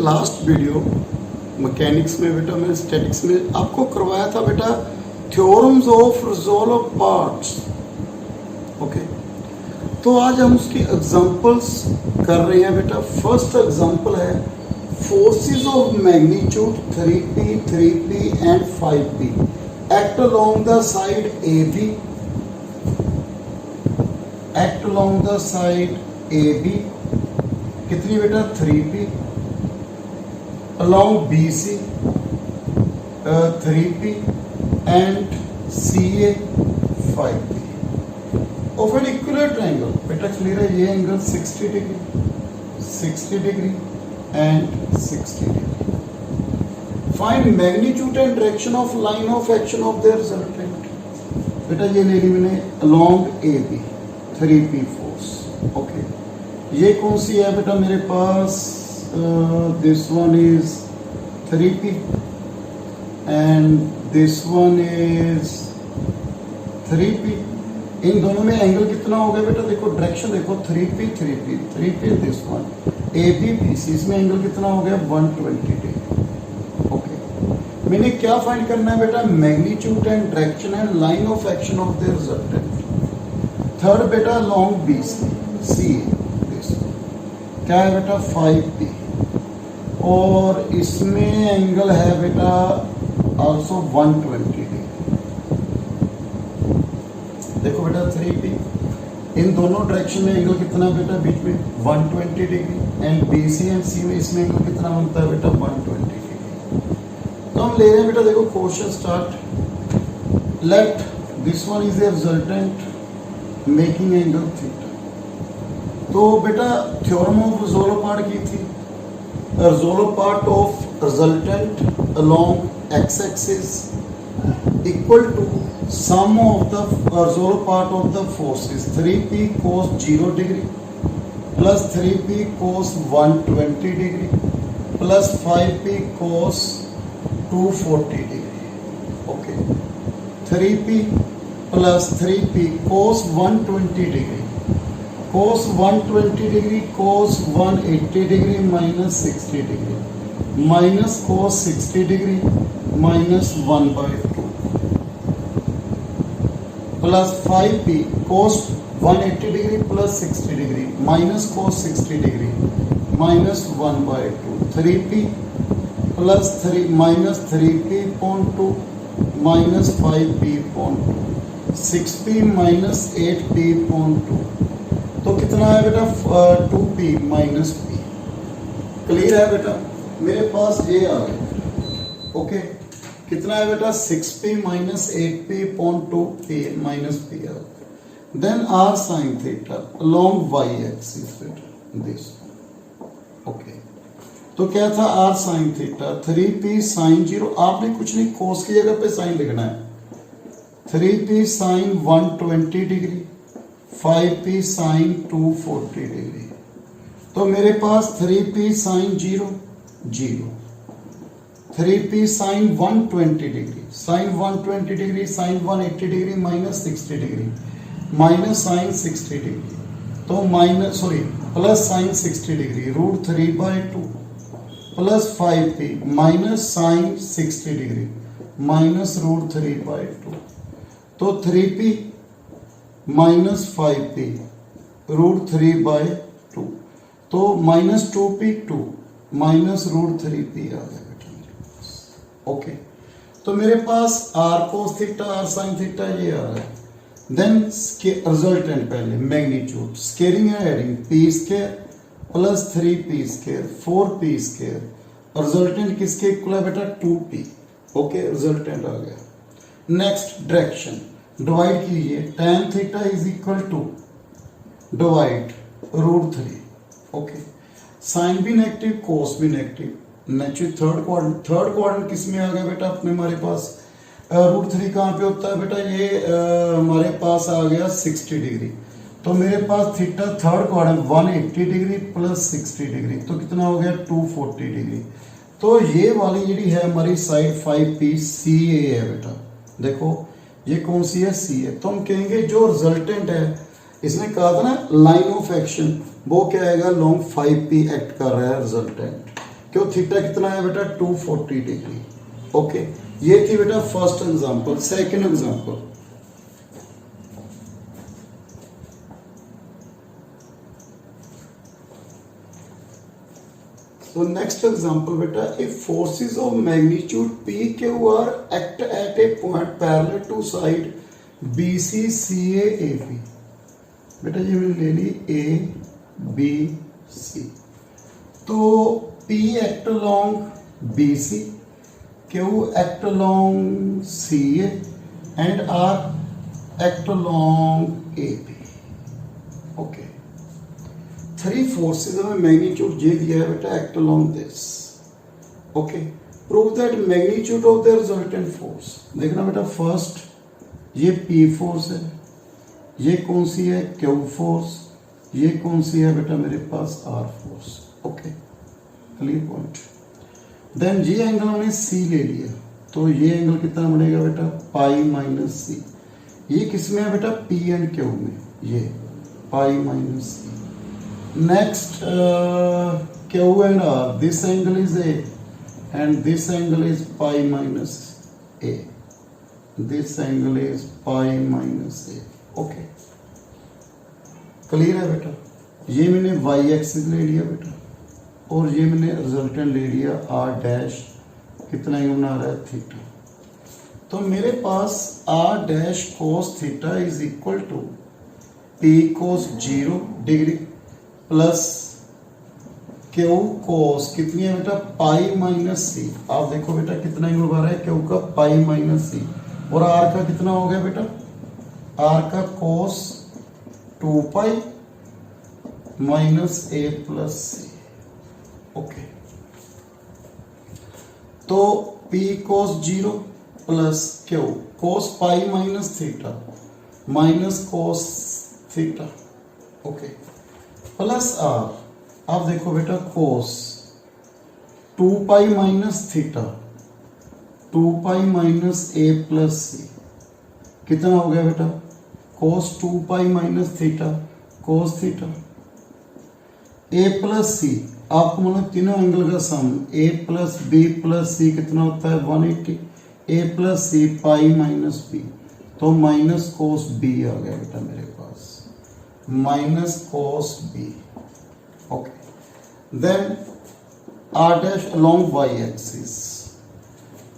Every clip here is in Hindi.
लास्ट वीडियो मैकेनिक्स में बेटा, मैं स्टैटिक्स में आपको करवाया था बेटा theorems of resolve parts. Okay, तो आज हम उसकी एग्जांपल्स कर रहे हैं बेटा। फर्स्ट एग्जांपल है forces of magnitude 3p, 3p and 5p act along the side AB, act along the side AB कितनी बेटा 3p, along BC 3p and CA 5p of an equilateral angle। बेटा क्लियर है, ये angle 60 degree, 60 degree and 60 degree. Find magnitude and direction of line of action of their resultant. बेटा ये ले ली मैंने along AB 3p force. Okay, ये कौन सी है बेटा मेरे पास, this one is 3p and this one is 3p। इन दोनों में एंगल कितना हो गया बेटा, देखो डायरेक्शन देखो 3p 3p 3p this one AB BC, इसमें एंगल कितना हो गया 120 डिग्री। ओके, मैंने क्या फाइंड करना है बेटा, magnitude and direction and line of action of the resultant. Third बेटा लॉन्ग BC CA, क्या है बेटा 5p और इसमें एंगल है बेटा आल्सो 120 डिग्री। देखो बेटा 3p, इन दोनों डायरेक्शन में एंगल कितना बेटा बीच में 120 degree and BC and C में इसमें एंगल कितना बनता है बेटा 120 डिग्री। तो हम ले रहे हैं बेटा, देखो question start. Let this one is a resultant making angle theta. तो बेटा थ्योरम ऑफ रिजॉल्व पार्ट की थी, resolve part of resultant along X axis equal to sum of the resolve part of the forces 3p cos 0 degree plus 3p cos 120 degree plus 5p cos 240 degree. Okay, 3p plus 3p cos 120 degree cos 120 degree cos 180 degree minus 60 degree minus cos 60 degree minus 1/2 plus 5p cos 180 degree plus 60 degree minus cos 60 degree minus 1/2 3p plus 3 minus 3p upon 2 minus 5p upon 2 6p minus 8p upon 2। तो कितना है बेटा 2p माइनस p। क्लियर है बेटा, मेरे पास ये आ गया। ओके, कितना है बेटा 6p minus 8p upon 2p minus p आ गया। Then r sin theta along y axis बेटा दिस। ओके, तो क्या था r sin theta 3p sin 0, आपने कुछ नहीं cos की जगह पे sin लिखना है। 3p sin 120 degree 5p sin 240 degree. तो मेरे पास 3p sin 0 0, 3p sin 120 degree sin 120 degree sin 180 degree minus 60 degree minus sin 60 degree, तो minus plus sin 60 degree √3/2 plus 5p minus sin 60 degree minus √3/2। तो 3p माइनस 5p √3/2, तो माइनस 2p 2 माइनस √3p आ गया बेटा मेरे पास। ओके, तो मेरे पास r cos theta r sin theta ये आ रहा है। देन रिजल्टेंट पहले मैग्नीट्यूड स्केयरिंग है adding p square plus 3p square 4p square. Resultant किसके इक्वल है बेटा 2p। ओके, रिजल्टेंट आ गया। नेक्स्ट डायरेक्शन डिवाइड कीजिए, tan theta is equal to divide √3। Okay, sine भी नेगेटिव cos भी नेगेटिव, नेचुरल थर्ड क्वाड्रेंट किस में आ गया बेटा अपने हमारे पास √3 कहाँ पे होता है बेटा, ये हमारे पास आ गया 60 डिग्री। तो मेरे पास theta third quadrant 180 degree plus 60 degree, तो कितना हो गया 240 डिग्री। तो ये वाली जी है हमारी साइड 5p CA है बेटा। देखो ये कौन सी है सी है। तो हम कहेंगे जो रिजल्टेंट है, इसने कहा था ना लाइन ऑफ एक्शन, वो क्या आएगा लॉन्ग 5p एक्ट कर रहा है रिजल्टेंट। क्यों थीटा कितना है बेटा 240 डिग्री। ओके, ये थी बेटा first example. Second example, so next example beta, if forces of magnitude p q r act at a point parallel to side bc ca ab, बेटा ये मैंने ले ली a b c, तो p act along bc, q act along ca and r act along ab। Okay, three forces में मैग्नीट्यूड जे दिया है बेटा, act along this. Okay, prove that magnitude of the resultant force. देखना बेटा, फर्स्ट ये पी फोर्स है, ये कौन सी है क्यू फोर्स, ये कौन सी है बेटा मेरे पास R force. Okay, clear point. Then ये एंगल हमने सी ले लिया, तो ये एंगल कितना बनेगा बेटा पाई माइनस सी। ये किस में है बेटा पी एंड क्यू में, ये pi minus C. Next, Q and R, this angle is A and this angle is pi minus A. This angle is pi minus A. Okay. Clear है बेटा, ये मैंने y एक्सिस ले लिया बेटा, और ये मैंने रिजल्टेंट ले लिया R डैश, कितना एंगल बना रहा है थीटा। तो मेरे पास R dash cos theta is equal to P cos 0 degree plus Q cos कितनी है बेटा पाई माइनस सी। आप देखो बेटा कितना एंगल बन रहा है क्यू का पाई माइनस सी, और आर का कितना हो गया बेटा, आर का cos 2 pi minus A plus C. Okay, तो P cos 0 plus Q cos pi minus theta minus cos theta. Okay, plus R. आप देखो बेटा cos 2 pi minus theta 2 pi minus A plus C, कितना हो गया बेटा cos 2 pi minus theta cos theta A plus C. आपको मानो तीनों एंगल का sum A plus B plus C कितना होता है 180, A plus C pi minus B, तो माइनस कोस बी आ गया बेटा मेरे पास, minus cos B. Okay, then R dash along Y axis,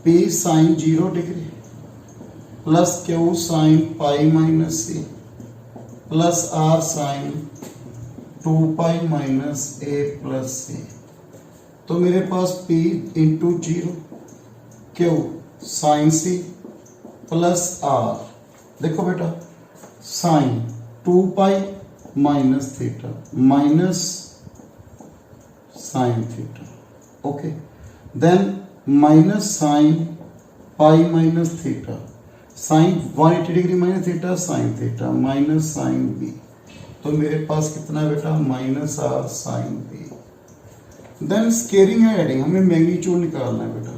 P sine 0 degree plus Q sine pi minus C plus R sine 2 pi minus A plus C. तो मेरे पास P into 0 Q sine C plus R, देखो बेटा sine 2 pi minus theta minus sine theta. Okay, then minus sign pi minus theta sine 180 degree minus theta sine theta minus sine B. तो मेरे पास कितना बेटा minus R sine B. Then squaring है एडिंग, हमें मैग्नीट्यूड निकालना है बेटा,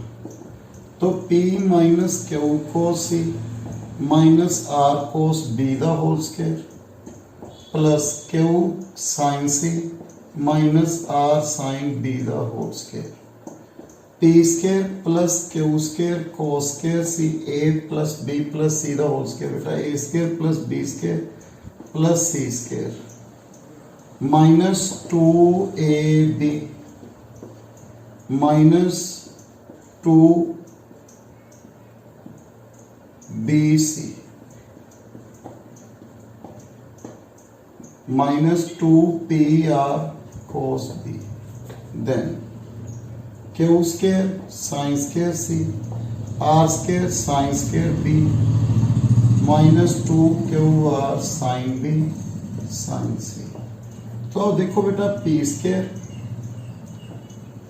तो P minus Q cos C minus R cos B the whole square plus Q sine C minus R sine B the whole square, P square plus Q square cos square C A plus B plus C the whole square बेटा, A square plus B square plus C square minus 2ab minus 2bc minus 2pr cos b। Then Q square sine square C R square sine square B minus 2qr sine B sine C. तो देखो बेटा P square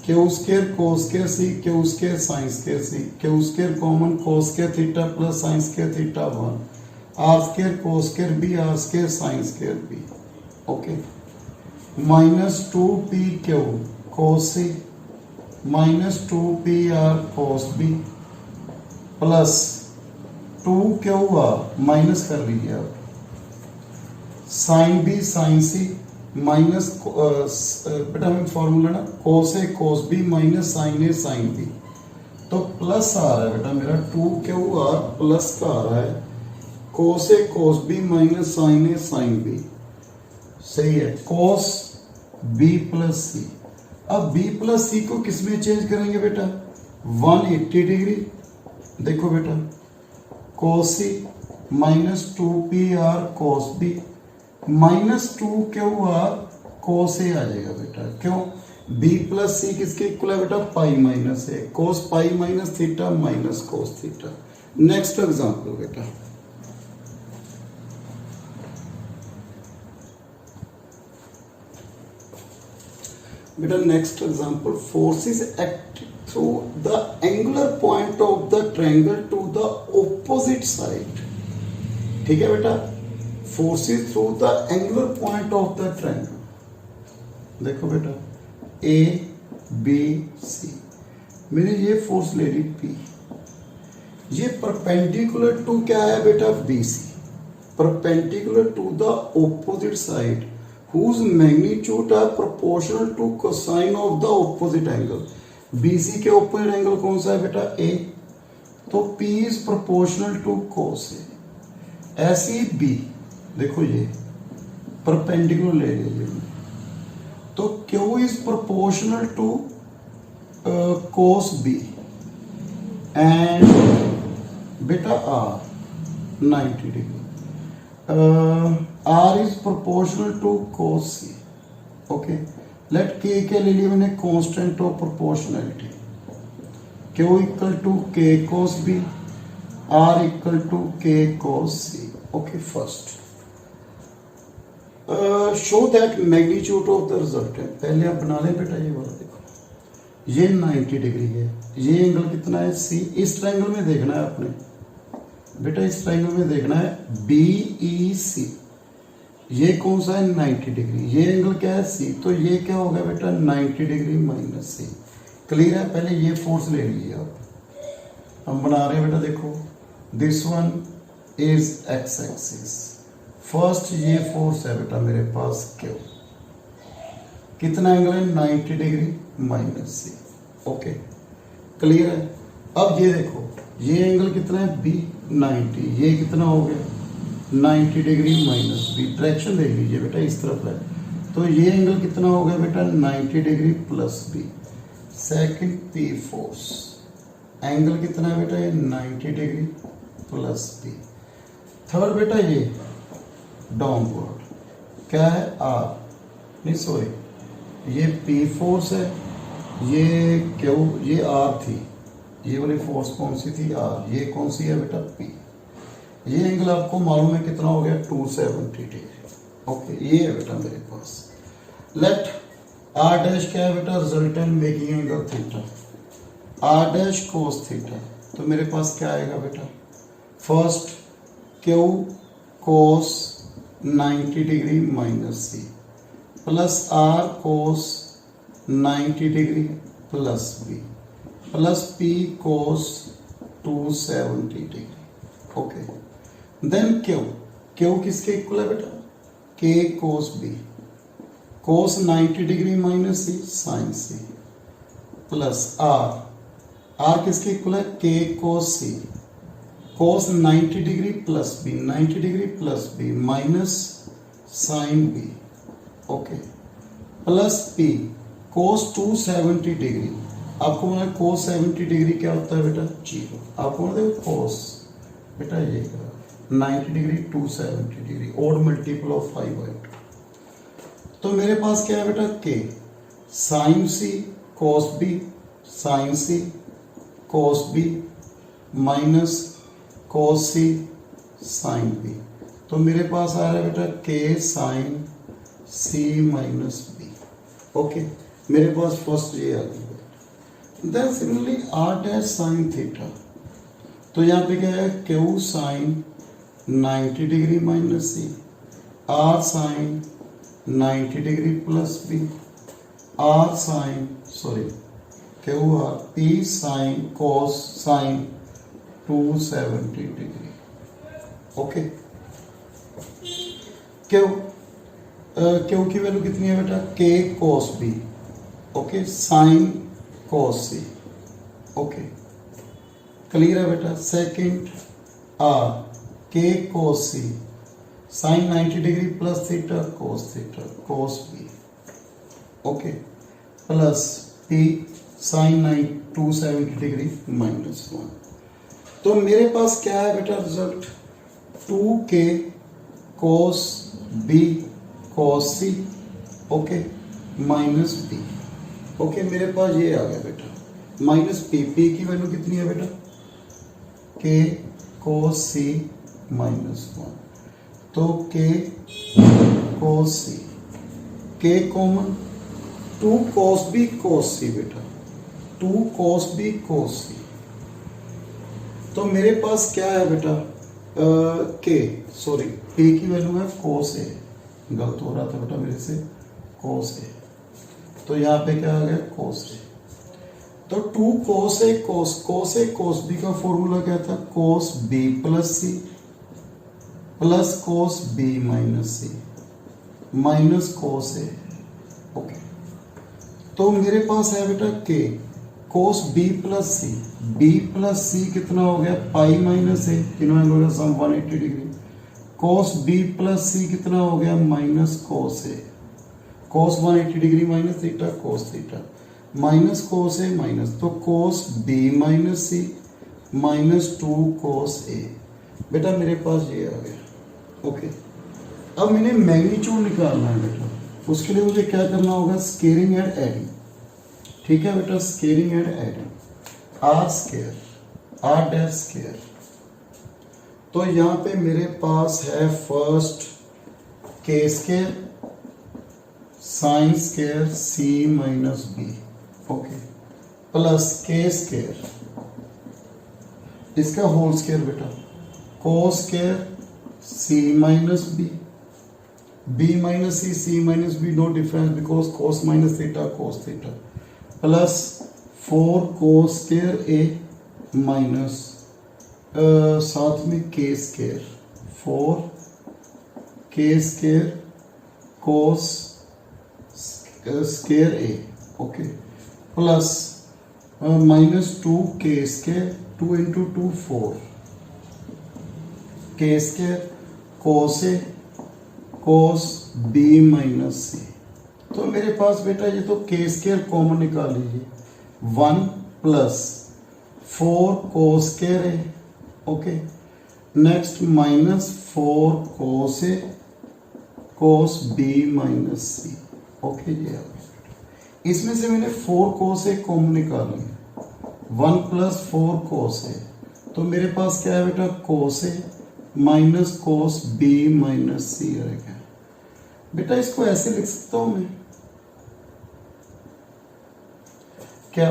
Q square cos square C Q square sine square C Q square common cos square theta plus sine square theta 1 R square cos square B R square sine square B. Okay, minus 2p Q cos C minus 2pr cos B plus 2qr minus कर लीजिए आप sine B sine C minus बेटा हमें फॉर्मूला ना cos A cos B minus sine A sine B, तो प्लस आ रहा है बेटा मेरा 2QR प्लस का आ रहा है कोस A cos B minus sine A sine B, सही है, कोस बी प्लस सी। अब बी प्लस सी को किस में चेंज करेंगे बेटा 180 डिग्री, देखो बेटा cos C minus 2PR cos B minus 2QR cos A आ जाएगा बेटा, क्यों b प्लस सी किसके इक्वल है बेटा pi minus A, cos pi minus theta minus cos theta. Next example बेटा, बेटा next example, forces act through the angular point of the triangle to the opposite side, ठीक है बेटा, forces through the angular point of the triangle, देखो बेटा ए बी सी, मैंने ये फोर्स ले ली P, ये परपेंडिकुलर टू क्या है बेटा BC, perpendicular to the opposite side whose magnitude are proportional to cosine of the opposite angle, BC के opposite angle कौन सा है बेटा A, तो P is proportional to cos A, ऐसी B, देखो ये परपेंडिकुलर ले लीजिए, तो Q is proportional to cos B and beta R 90 degree, R is proportional to cos C, okay, let K क्या ले लिया मैंने constant of proportionality, Q equal to K cos B, R equal to K cos C, okay, first show that magnitude of the resultant, पहले आप बना लें बेटा, ये वाला देखो ये 90 डिग्री है, ये एंगल कितना है C, इस ट्रायंगल में देखना है आपने बेटा, इस ट्रायंगल में देखना है BEC, ये कौन सा है 90 डिग्री, ये एंगल क्या है C, तो ये क्या हो गया बेटा 90 डिग्री माइनस C, क्लियर है, पहले ये फोर्स ले लीजिए आप, हम बना रहे हैं बेटा, देखो this one is x axis, first ये फोर्स है बेटा मेरे पास Q, कितना एंगल है 90 degree minus C, okay clear है। अब ये देखो ये एंगल कितना है B 90, ये कितना हो गया 90 डिग्री माइनस B, डायरेक्शन देख लीजिए बेटा इस तरफ है, तो ये एंगल कितना हो गया बेटा 90 degree plus B, second P force, angle कितना है बेटा ये 90 डिग्री प्लस B, थर्ड बेटा ये डाउनवर्ड क्या है R, नहीं सॉरी ये P फोर्स है, ये Q, ये R थी, ये वाली फोर्स कौन सी थी R, ये कौन सी है बेटा P, ये एंगल आपको मालूम है कितना हो गया 270 डिग्री, ओके ये है बेटा मेरे पास, लेट R डैश क्या है बेटा resultant making angle theta, R dash cos theta, तो मेरे पास क्या आएगा बेटा, first Q cos 90 degree minus C plus R cos 90 degree plus B plus P cos 270 degree, okay, then Q किसके इक्वल है बेटा K cos B, cos 90 degree minus C sine C plus R किसके इक्वल है K cos C, cos 90 degree plus B, 90 degree plus B minus sine B, okay, plus P cos 270 degree, आपको मालूम है कोस 70 डिग्री क्या होता है बेटा 0, आपको मालूम है कोस बेटा ये 90 degree 270 degree, odd multiple of 5/2, तो मेरे पास क्या है बेटा K sine C cos B, sine C cos B minus cos C sine B, तो मेरे पास आ रहा है बेटा K sine C minus B, okay, मेरे पास फर्स्ट ये आ गया, then similarly R dash sine theta, तो यहाँ पे क्या है Q sine 90 degree minus C, R sine 90 degree plus B, R sine sorry QR P sine cos sine 270 degree, okay, क्यों क्यू की वैल्यू कितनी है बेटा के cos B, okay, sine cos C, okay, clear है बेटा। सेकंड आर के cos C sine 90 degree plus theta cos B, okay, plus P sine 270 degree -1। तो मेरे पास क्या है बेटा result 2k cos B cos C, okay, minus B, okay, मेरे पास ये आ गया बेटा माइनस पी। पी की वैल्यू कितनी है बेटा के कोस सी -1, तो के कोस सी, के कॉमन 2 कोस बी कोस सी बेटा 2 कोस बी कोस सी। तो मेरे पास क्या है बेटा के सॉरी पी की वैल्यू है कोस ए, गलत हो रहा था बेटा मेरे से, कोस ए, तो यहाँ पे क्या आ गया कोस ए। तो 2 कोस ए कोस बी का फॉर्मूला क्या था cos B plus C plus cos B minus C minus cos A, okay. तो मेरे पास है बेटा के कोस बी प्लस सी कितना हो गया पाई माइनस ए, तीनों एंगल का sum 180 degree. Cos B plus C कितना हो गया minus cos A, cos 180 degree minus theta cos theta minus cos A minus, तो cos B minus C minus 2 cos A. बेटा मेरे पास ये आ गया, ओके। अब मैंने मैग्नीट्यूड निकालना है बेटा, उसके लिए मुझे क्या करना होगा स्केलिंग एंड एडिंग, ठीक है बेटा, scaling and adding R square R dash square. तो यहाँ पे मेरे पास है first K square sine square C minus B, okay, plus K square इसका होल स्केयर बेटा cos square C minus B, B minus C minus B, no difference because cos minus theta cos theta, plus 4 cos square A minus साथ में K square 4 K square cos square A, okay, plus minus 2 के square 2 into 2 4 K square cos A cos B minus सी। तो मेरे पास बेटा ये तो के स्केयर कॉमन निकाल लीजिए 1 plus 4 cos square A, okay, next minus 4 cos A cos B minus C, okay, ये आ गया। इसमें से मैंने 4 कोस ए कॉमन निकाल लिया 1 प्लस 4 कोस ए, तो मेरे पास क्या है बेटा कोस A minus cos B minus सी रहेगा। बेटा इसको ऐसे लिख सकता हूं मैं क्या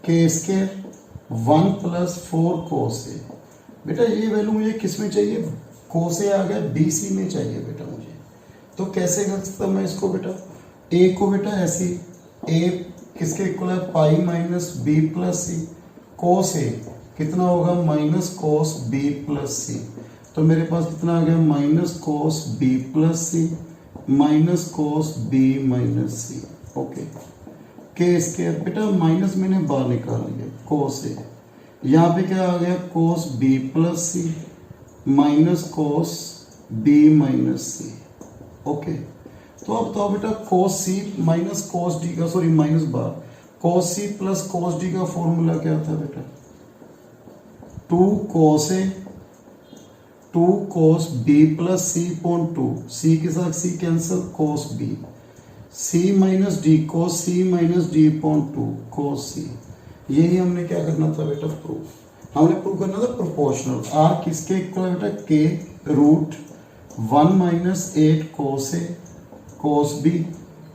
के स्केयर 1 प्लस 4 कोस ए, बेटा ये वैल्यू मुझे किस में चाहिए कोस ए आ गया बी सी में चाहिए बेटा मुझे, तो कैसे कर सकता मैं इसको बेटा ए को बेटा ऐसी ए किसके इक्वल है पाई माइनस बी प्लस सी, कोस ए कितना होगा minus cos B plus C, तो मेरे पास कितना आ गया minus cos B plus C minus cos B minus C, okay. के स्केयर बेटा माइनस मैंने बाहर निकाल लिया कोस ए, यहाँ पे क्या आ गया cos B plus C minus cos B minus C, okay. तो अब तो बेटा cos C minus cos D का सॉरी माइनस बार cos C plus cos D का फॉर्मूला क्या था बेटा 2 cos A 2 cos B plus C upon 2, C के साथ C cancel cos B C minus D cos C minus D upon 2 cos C. यही हमने क्या करना था बेटा प्रूफ, हमने प्रूफ करना था प्रोपोर्शनल। आर किसके इक्वल है बेटा के root 1 minus 8 cos A cos B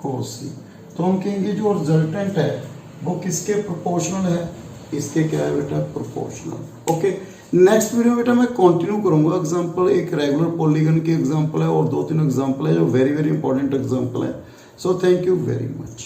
cos सी। तो हम कहेंगे जो रिजल्टेंट है वो किसके प्रोपोर्शनल है, इसके क्या है बेटा प्रोपोर्शनल, ओके। नेक्स्ट वीडियो बेटा मैं कंटिन्यू करूंगा एग्जांपल, एक रेगुलर पॉलीगन की एग्जांपल है और 2-3 एग्जांपल है जो वेरी वेरी इंपॉर्टेंट एग्जांपल है। So thank you very much.